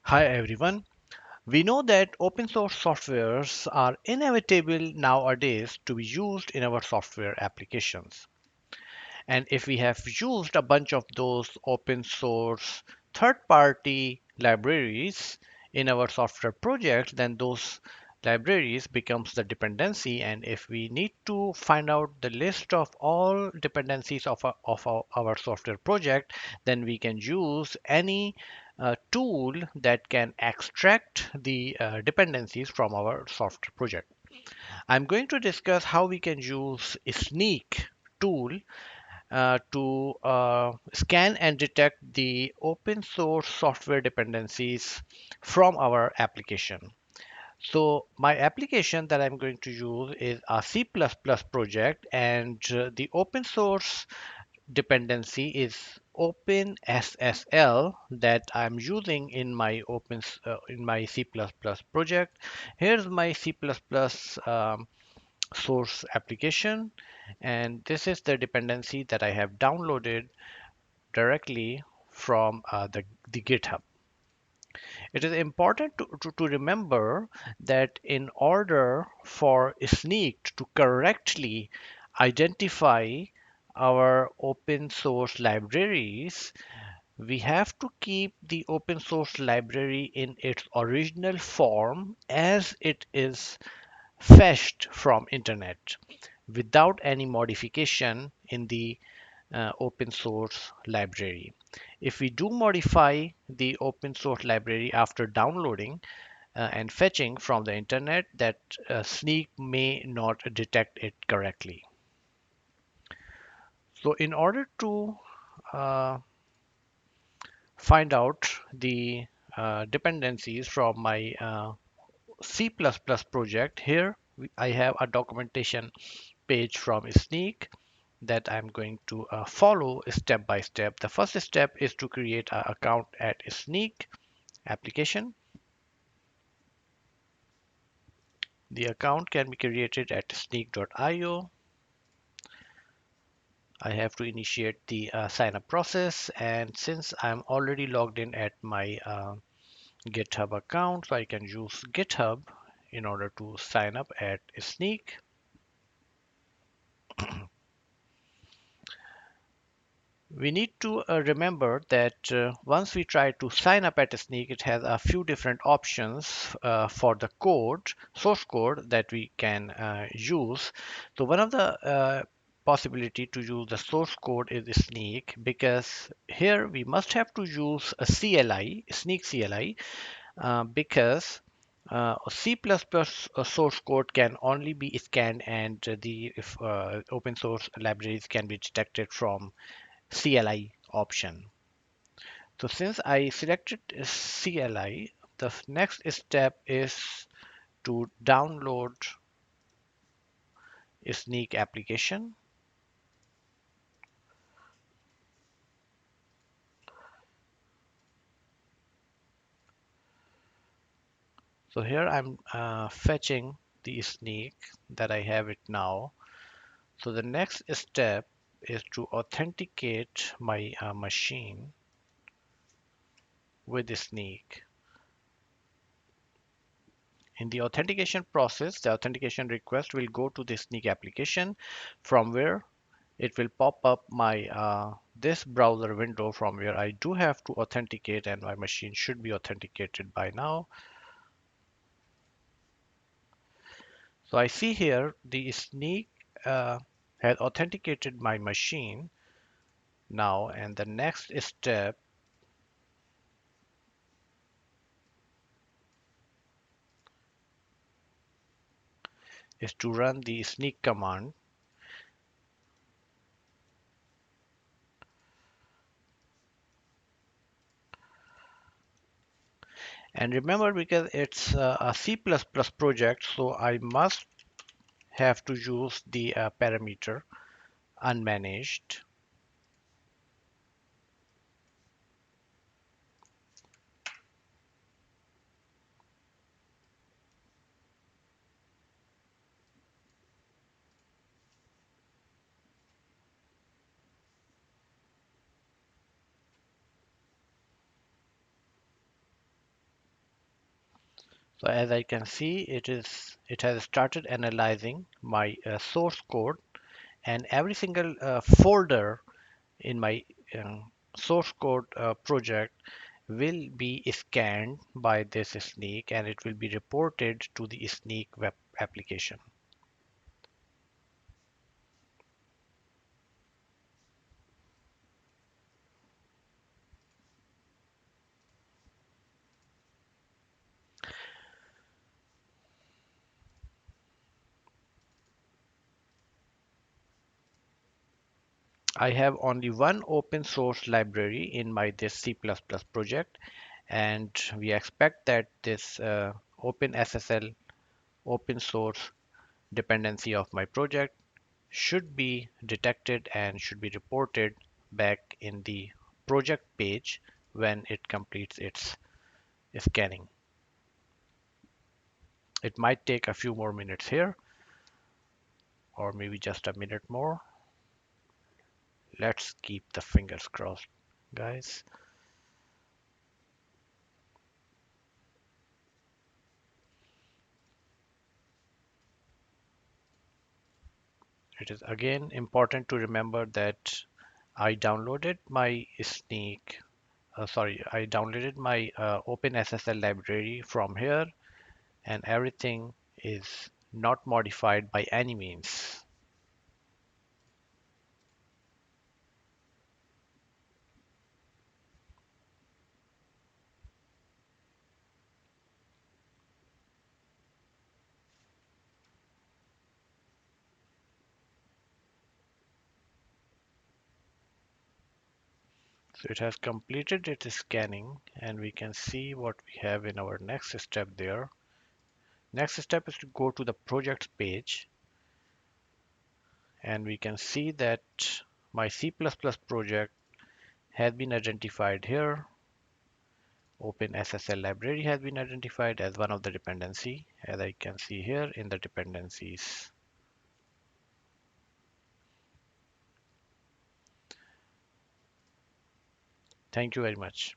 Hi everyone. We know that open source softwares are inevitable nowadays to be used in our software applications. And if we have used a bunch of those open source third party libraries in our software projects, then those libraries becomes the dependency. And if we need to find out the list of all dependencies of our software project, then we can use any tool that can extract the dependencies from our software project. I'm going to discuss how we can use a Snyk tool to scan and detect the open source software dependencies from our application. So my application that I'm going to use is a C++ project, and the open source dependency is OpenSSL that I'm using in my in my C++ project. Here's my C++ source application, and this is the dependency that I have downloaded directly from the GitHub. It is important to remember that in order for Snyk to correctly identify our open source libraries, we have to keep the open source library in its original form as it is fetched from internet without any modification in the open source library. If we do modify the open source library after downloading and fetching from the internet, that Snyk may not detect it correctly. So in order to uh, find out the dependencies from my C++ project, here I have a documentation page from Snyk that I'm going to follow step by step. The first step is to create an account at Snyk application. The account can be created at snyk.io. I have to initiate the sign up process, and since I'm already logged in at my GitHub account, so I can use GitHub in order to sign up at Snyk. We need to remember that once we try to sign up at Snyk, it has a few different options for the code, source code that we can use. So one of the possibility to use the source code is Snyk, because here we must have to use a CLI, Snyk CLI, because C++ source code can only be scanned, and the open source libraries can be detected from CLI option. So since I selected CLI, the next step is to download a Snyk application. So here I'm fetching the Snyk that I have it now. So the next step is to authenticate my machine with the Snyk. In the authentication process, the authentication request will go to the Snyk application, from where it will pop up my this browser window from where I do have to authenticate, and my machine should be authenticated by now. So I see here the Snyk has authenticated my machine now, and the next step is to run the Snyk command. And remember, because it's a C++ project, so I must have to use the parameter unmanaged. So as I can see, it has started analyzing my source code, and every single folder in my uh, source code project will be scanned by this Snyk, and it will be reported to the Snyk web application. I have only one open source library in my this C++ project, and we expect that this OpenSSL open source dependency of my project should be detected and should be reported back in the project page when it completes its scanning. It might take a few more minutes here, or maybe just a minute more. Let's keep the fingers crossed, guys. It is again important to remember that I downloaded my Snyk, I downloaded my OpenSSL library from here, and everything is not modified by any means. So it has completed its scanning, and we can see what we have in our next step there. Next step is to go to the project page, and we can see that my C++ project has been identified here. OpenSSL library has been identified as one of the dependency, as I can see here in the dependencies. Thank you very much.